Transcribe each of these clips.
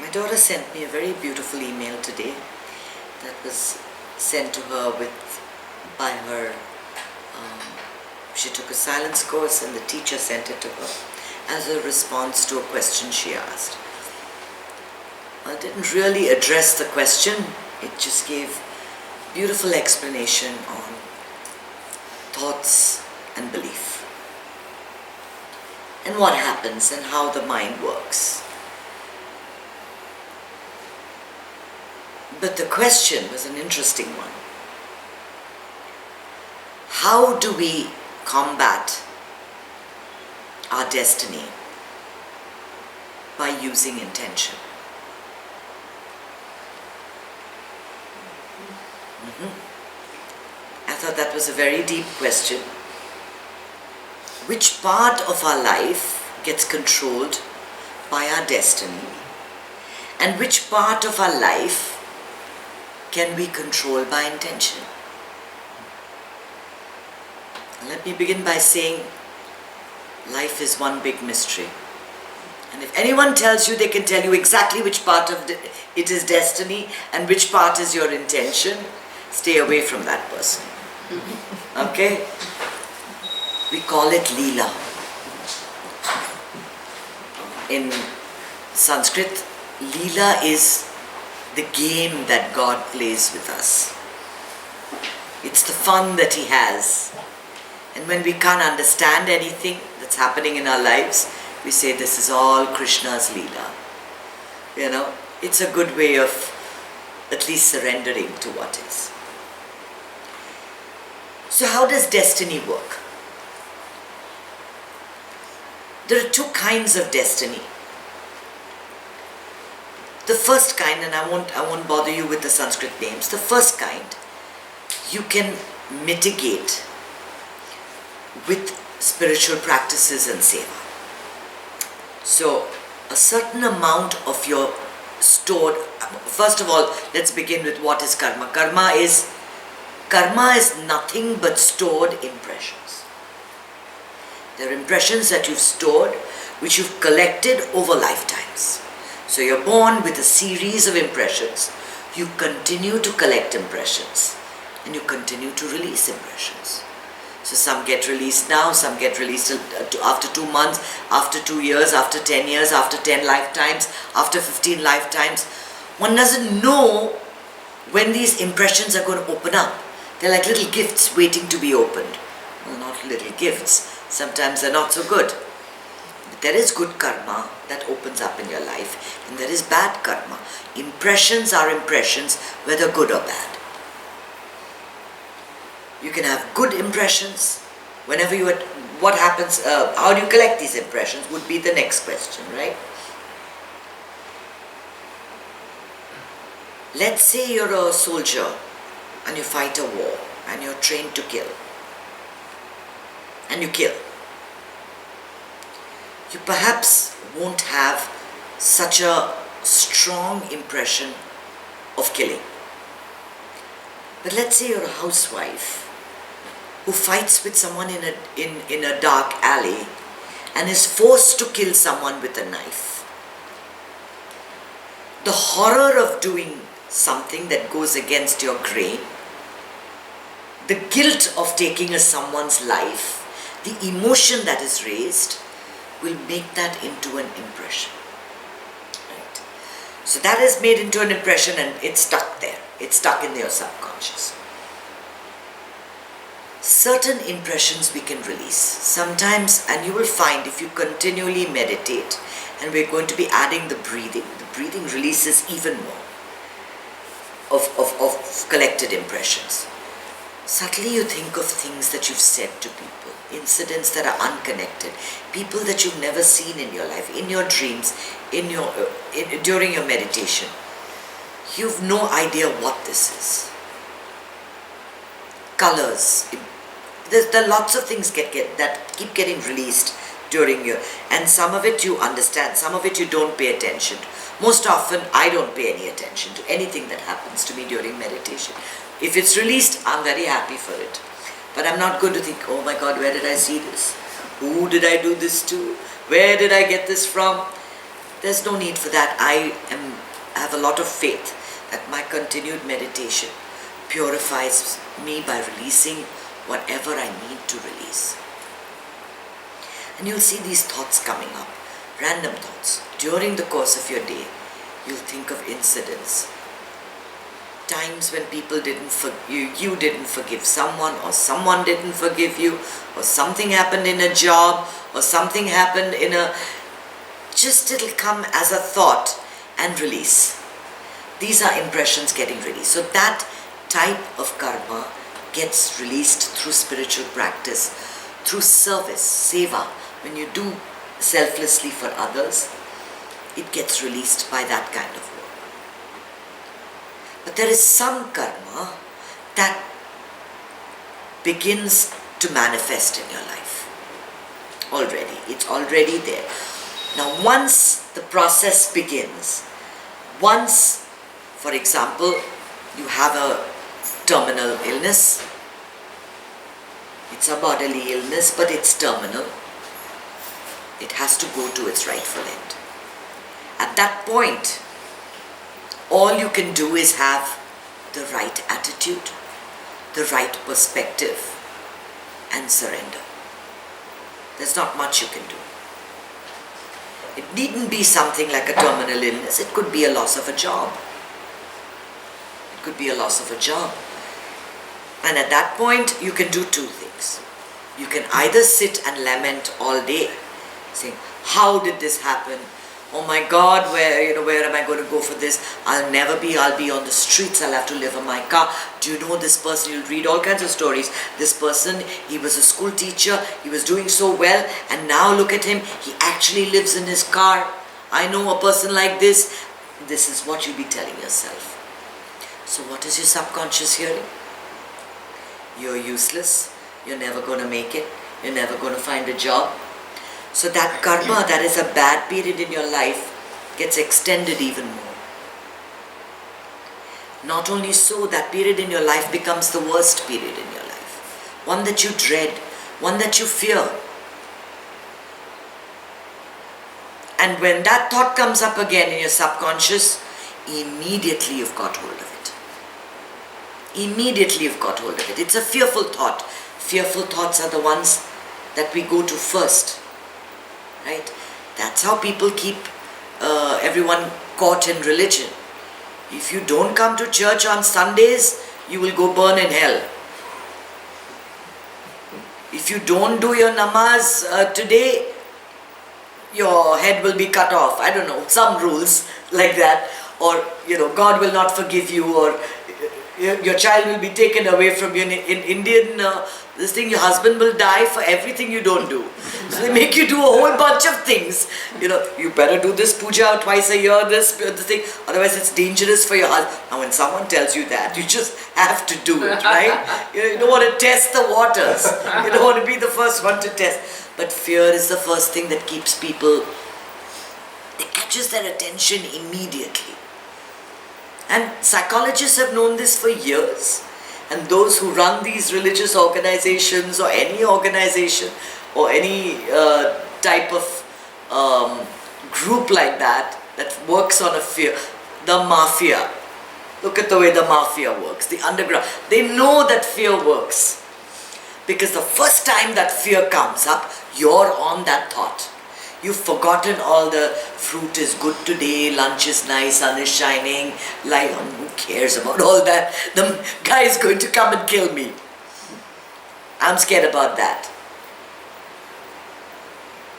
My daughter sent me a very beautiful email today that was sent to her by her. She took a silence course and the teacher sent it to her as a response to a question she asked. It didn't really address the question, it just gave beautiful explanation on thoughts and belief and what happens and how the mind works. But the question was an interesting one. How do we combat our destiny? By using intention. I thought that was a very deep question. Which part of our life gets controlled by our destiny? And which part of our life can be controlled by intention? Let me begin by saying life is one big mystery. And if anyone tells you, they can tell you exactly which part of it is destiny and which part is your intention, stay away from that person. Okay? We call it Leela. In Sanskrit, Leela is the game that God plays with us. It's the fun that He has. And when we can't understand anything that's happening in our lives, we say this is all Krishna's Leela. You know, it's a good way of at least surrendering to what is. So how does destiny work? There are two kinds of destiny. The first kind, and I won't bother you with the Sanskrit names, the first kind you can mitigate with spiritual practices and seva. So a certain amount of your stored, first of all, let's begin with what is karma. Karma is nothing but stored impressions. There are impressions that you've stored, which you've collected over lifetimes. So you're born with a series of impressions. You continue to collect impressions and you continue to release impressions. So some get released now, some get released after 2 months, after 2 years, after 10 years, after 10 lifetimes, after 15 lifetimes. One doesn't know when these impressions are going to open up. They're like little gifts waiting to be opened. Well, not little gifts. Sometimes they're not so good. But there is good karma that opens up in your life, and there is bad karma. Impressions are impressions, whether good or bad. You can have good impressions. Whenever you had, what happens, how do you collect these impressions would be the next question, right? Let's say you're a soldier and you fight a war and you're trained to kill. And you kill. You perhaps won't have such a strong impression of killing. But let's say you're a housewife who fights with someone in a dark alley and is forced to kill someone with a knife. The horror of doing something that goes against your grain, the guilt of taking someone's life, the emotion that is raised will make that into an impression. Right? So that is made into an impression and it's stuck there. It's stuck in your subconscious. Certain impressions we can release. Sometimes, and you will find if you continually meditate, and we're going to be adding the breathing releases even more of collected impressions. Subtly you think of things that you've said to people, incidents that are unconnected, people that you've never seen in your life, in your dreams, during your meditation. You've no idea what this is. Colors. There are lots of things that keep getting released during your, and some of it you understand, some of it you don't pay attention to. Most often I don't pay any attention to anything that happens to me during meditation. If it's released, I'm very happy for it. But I'm not going to think, oh my God, where did I see this? Who did I do this to? Where did I get this from? There's no need for that. I have a lot of faith that my continued meditation purifies me by releasing whatever I need to release. And you'll see these thoughts coming up, random thoughts. During the course of your day, you'll think of incidents, times when people you didn't forgive someone, or someone didn't forgive you, or something happened in a job, or something happened in just it'll come as a thought and release. These are impressions getting released. So that type of karma gets released through spiritual practice, through service, seva. When you do selflessly for others, it gets released by that kind of work. But there is some karma that begins to manifest in your life already. It's already there. Now once the process begins, once, for example, you have a terminal illness, it's a bodily illness, but it's terminal, it has to go to its rightful end. At that point, all you can do is have the right attitude, the right perspective, and surrender. There's not much you can do. It needn't be something like a terminal illness. It could be a loss of a job. It could be a loss of a job. And at that point, you can do two things. You can either sit and lament all day, saying, how did this happen? Oh my God, where am I going to go for this? I'll be on the streets, I'll have to live in my car. Do you know this person? You'll read all kinds of stories. This person, he was a school teacher, he was doing so well, and now look at him, he actually lives in his car. I know a person like this. This is what you'll be telling yourself. So what is your subconscious hearing? You're useless, you're never going to make it, you're never going to find a job. So that karma, that is a bad period in your life, gets extended even more. Not only so, that period in your life becomes the worst period in your life. One that you dread, one that you fear. And when that thought comes up again in your subconscious, immediately you've got hold of it. Immediately you've got hold of it. It's a fearful thought. Fearful thoughts are the ones that we go to first. Right? That's how people keep everyone caught in religion. If you don't come to church on Sundays, you will go burn in hell. If you don't do your namaz today, your head will be cut off. I don't know, some rules like that. Or, God will not forgive you, or your child will be taken away from you. In Indian this thing, your husband will die for everything you don't do. So they make you do a whole bunch of things. You better do this puja twice a year, this thing, otherwise it's dangerous for your husband. Now when someone tells you that, you just have to do it, right? You don't want to test the waters. You don't want to be the first one to test. But fear is the first thing that keeps people, it catches their attention immediately. And psychologists have known this for years. And those who run these religious organizations, or any organization, or any type of group like that works on a fear, the mafia. Look at the way the mafia works, the underground. They know that fear works. Because the first time that fear comes up, you're on that thought. You've forgotten all the fruit is good today, lunch is nice, sun is shining, who cares about all that? The guy is going to come and kill me. I'm scared about that.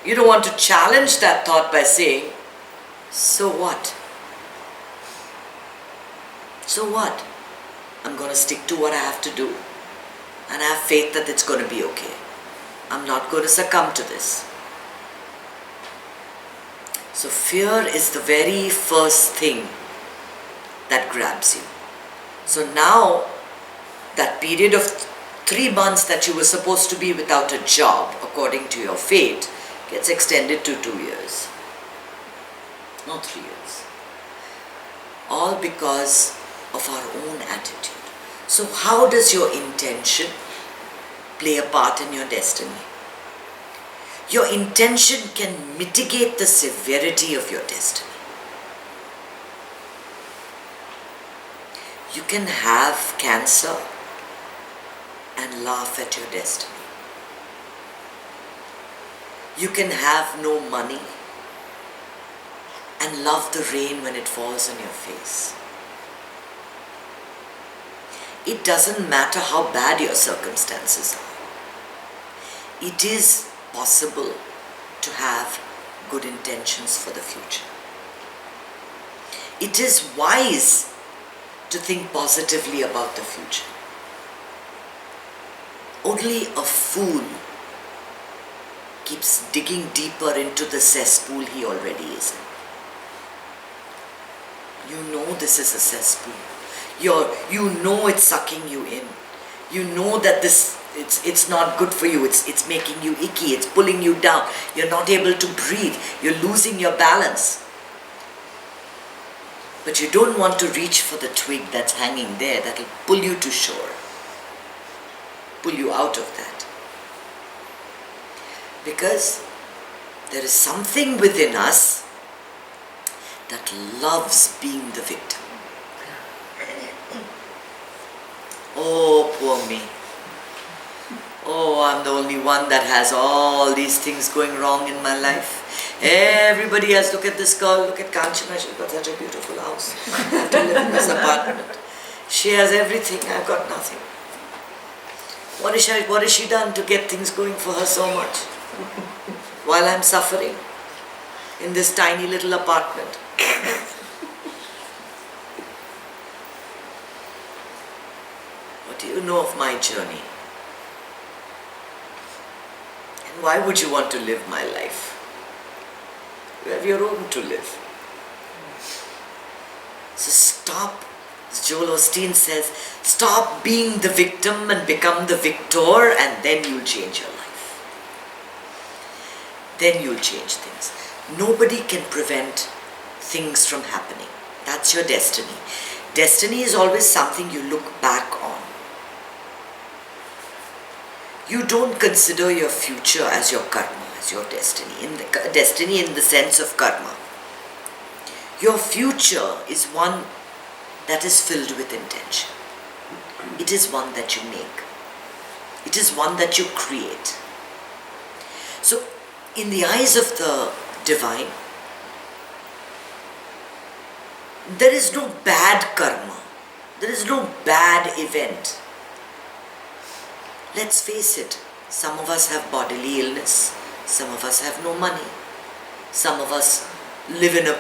You don't want to challenge that thought by saying, so what? So what? I'm going to stick to what I have to do. And I have faith that it's going to be okay. I'm not going to succumb to this. So fear is the very first thing that grabs you. So now, that period of 3 months that you were supposed to be without a job, according to your fate, gets extended to 2 years. Not 3 years. All because of our own attitude. So how does your intention play a part in your destiny? Your intention can mitigate the severity of your destiny. You can have cancer and laugh at your destiny. You can have no money and love the rain when it falls on your face. It doesn't matter how bad your circumstances are. It is possible to have good intentions for the future. It is wise to think positively about the future. Only a fool keeps digging deeper into the cesspool he already is in. You know this is a cesspool. You know it's sucking you in. You know that it's not good for you. It's making you icky. It's pulling you down. You're not able to breathe. You're losing your balance. But you don't want to reach for the twig that's hanging there that'll pull you to shore. Pull you out of that. Because there is something within us that loves being the victim. Oh, poor me. Oh, I'm the only one that has all these things going wrong in my life. Everybody else, look at this girl, look at Kanchana, she's got such a beautiful house. I have to live in this apartment. She has everything, I've got nothing. What has she done to get things going for her so much? While I'm suffering in this tiny little apartment. What do you know of my journey? And why would you want to live my life? You have your own to live. So stop, as Joel Osteen says, stop being the victim and become the victor, and then you'll change your life. Then you'll change things. Nobody can prevent things from happening. That's your destiny. Destiny is always something you look back on. You don't consider your future as your karma, as your destiny. Destiny in the sense of karma. Your future is one that is filled with intention. It is one that you make. It is one that you create. So, in the eyes of the divine, there is no bad karma. There is no bad event. Let's face it, some of us have bodily illness, some of us have no money, some of us live in a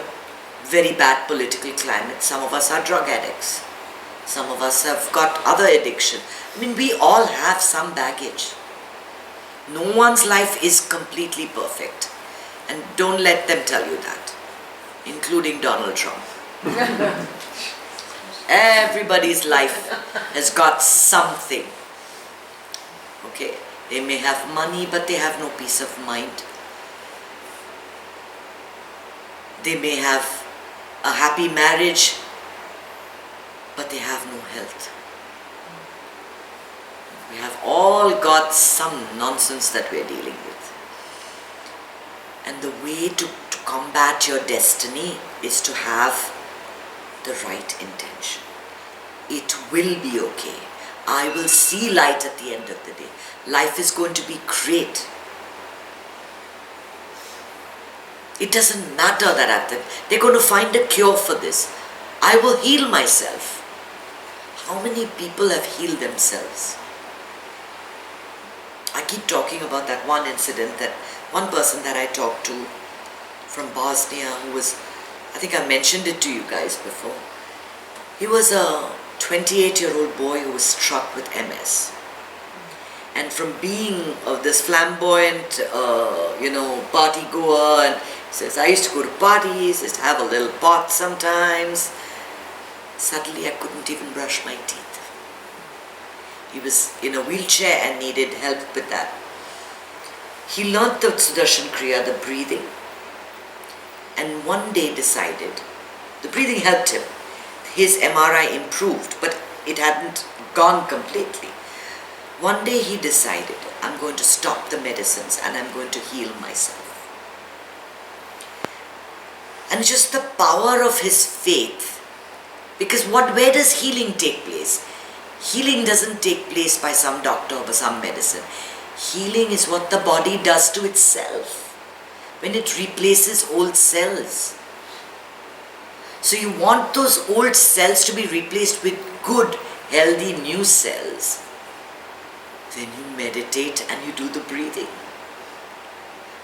very bad political climate, some of us are drug addicts, some of us have got other addiction. I mean, we all have some baggage. No one's life is completely perfect, and don't let them tell you that, including Donald Trump. Everybody's life has got something. Okay, they may have money, but they have no peace of mind. They may have a happy marriage, but they have no health. We have all got some nonsense that we're dealing with. And the way to combat your destiny is to have the right intention. It will be okay. I will see light at the end of the day. Life is going to be great. It doesn't matter that they're going to find a cure for this. I will heal myself. How many people have healed themselves? I keep talking about that one incident, that one person that I talked to from Bosnia who was, I think I mentioned it to you guys before. He was a 28-year-old boy who was struck with MS. And from being this flamboyant, party goer, and he says, I used to go to parties, used to have a little pot sometimes. Suddenly I couldn't even brush my teeth. He was in a wheelchair and needed help with that. He learnt the Sudarshan Kriya, the breathing, and one day decided, the breathing helped him. His MRI improved, but it hadn't gone completely. One day he decided, I'm going to stop the medicines and I'm going to heal myself. And just the power of his faith. Because where does healing take place? Healing doesn't take place by some doctor or by some medicine. Healing is what the body does to itself when it replaces old cells. So you want those old cells to be replaced with good, healthy new cells. Then you meditate and you do the breathing.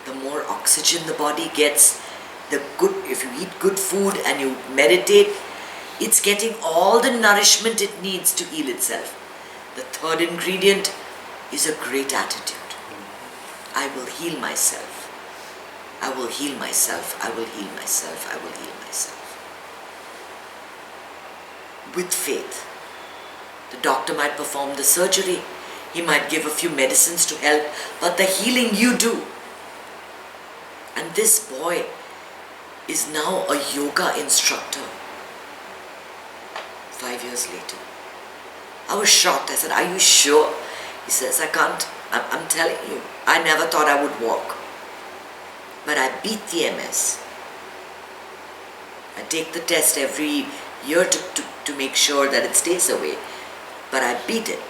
The more oxygen the body gets, if you eat good food and you meditate, it's getting all the nourishment it needs to heal itself. The third ingredient is a great attitude. I will heal myself. I will heal myself. I will heal myself. I will heal myself. With faith. The doctor might perform the surgery. He might give a few medicines to help, but the healing you do. And this boy is now a yoga instructor. 5 years later. I was shocked. I said, are you sure? He says, I can't. I'm telling you, I never thought I would walk. But I beat the MS. I take the test every year to make sure that it stays away. But I beat it.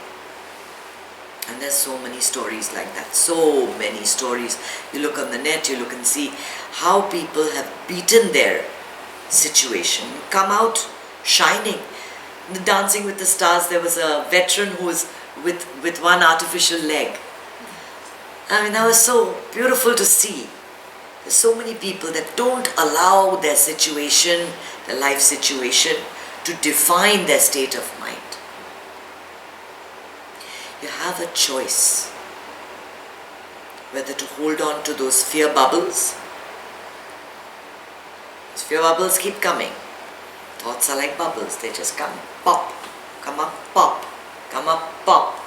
And there's so many stories like that. So many stories. You look on the net, you look and see how people have beaten their situation. Come out shining. In the Dancing with the Stars, there was a veteran who was with one artificial leg. I mean, that was so beautiful to see. There's so many people that don't allow their situation, their life situation, to define their state of mind. You have a choice whether to hold on to those fear bubbles. Those fear bubbles keep coming. Thoughts are like bubbles, they just come, pop, come up, pop, come up, pop.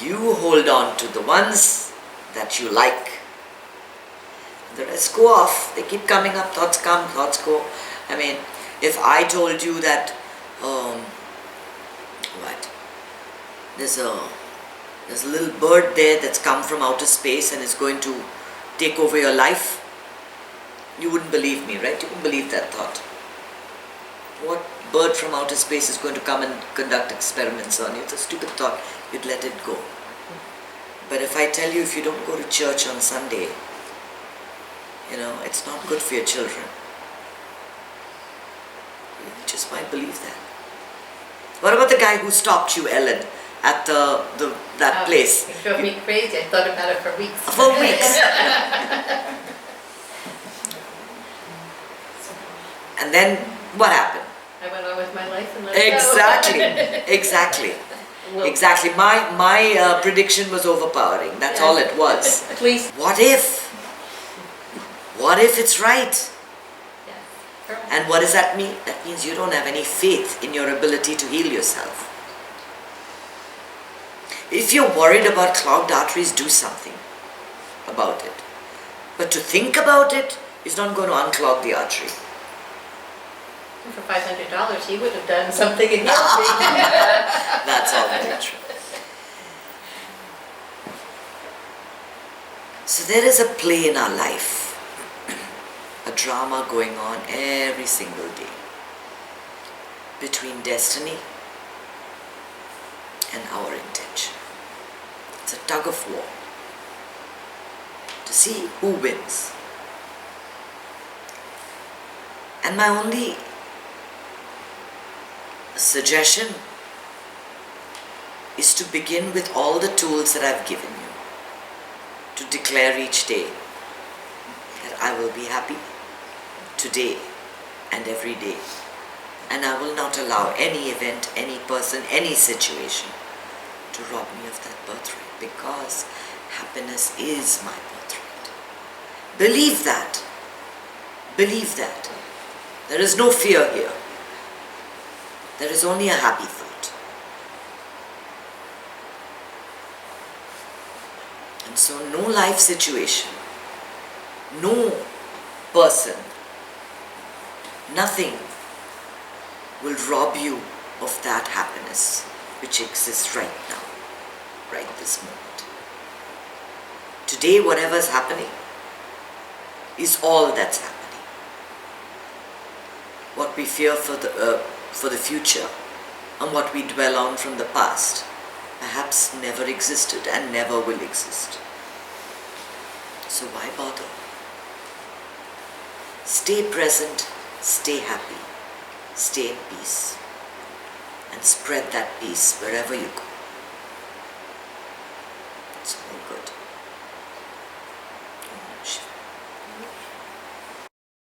You hold on to the ones that you like. The rest go off, they keep coming up, thoughts come, thoughts go. I mean, if I told you that, there's a little bird there that's come from outer space and is going to take over your life, you wouldn't believe me, right? You wouldn't believe that thought. What bird from outer space is going to come and conduct experiments on you? It's a stupid thought. You'd let it go. But if I tell you, if you don't go to church on Sunday, it's not good for your children. You just might believe that. What about the guy who stopped you, Ellen, at that place? It drove me crazy. I thought about it for weeks. For weeks. And then what happened? I went on with my life and let it go. Exactly. Exactly. My prediction was overpowering. That's all it was. Please. What if? What if it's right? And what does that mean? That means you don't have any faith in your ability to heal yourself. If you're worried about clogged arteries, do something about it. But to think about it is not going to unclog the artery. For $500, he would have done something in his That's all very true. So there is a play in our life, a drama going on every single day between destiny and our intention. It's a tug of war to see who wins. And my only suggestion is to begin with all the tools that I've given you, to declare each day that I will be happy today and every day, and I will not allow any event, any person, any situation to rob me of that birthright, because happiness is my birthright. Believe that. Believe that. There is no fear here. There is only a happy thought. And so no life situation, no person, nothing will rob you of that happiness which exists right now, right this moment. Today, whatever's happening is all that's happening. What we fear for the future and what we dwell on from the past perhaps never existed and never will exist. So why bother? Stay present, stay happy, stay in peace, and spread that peace wherever you go.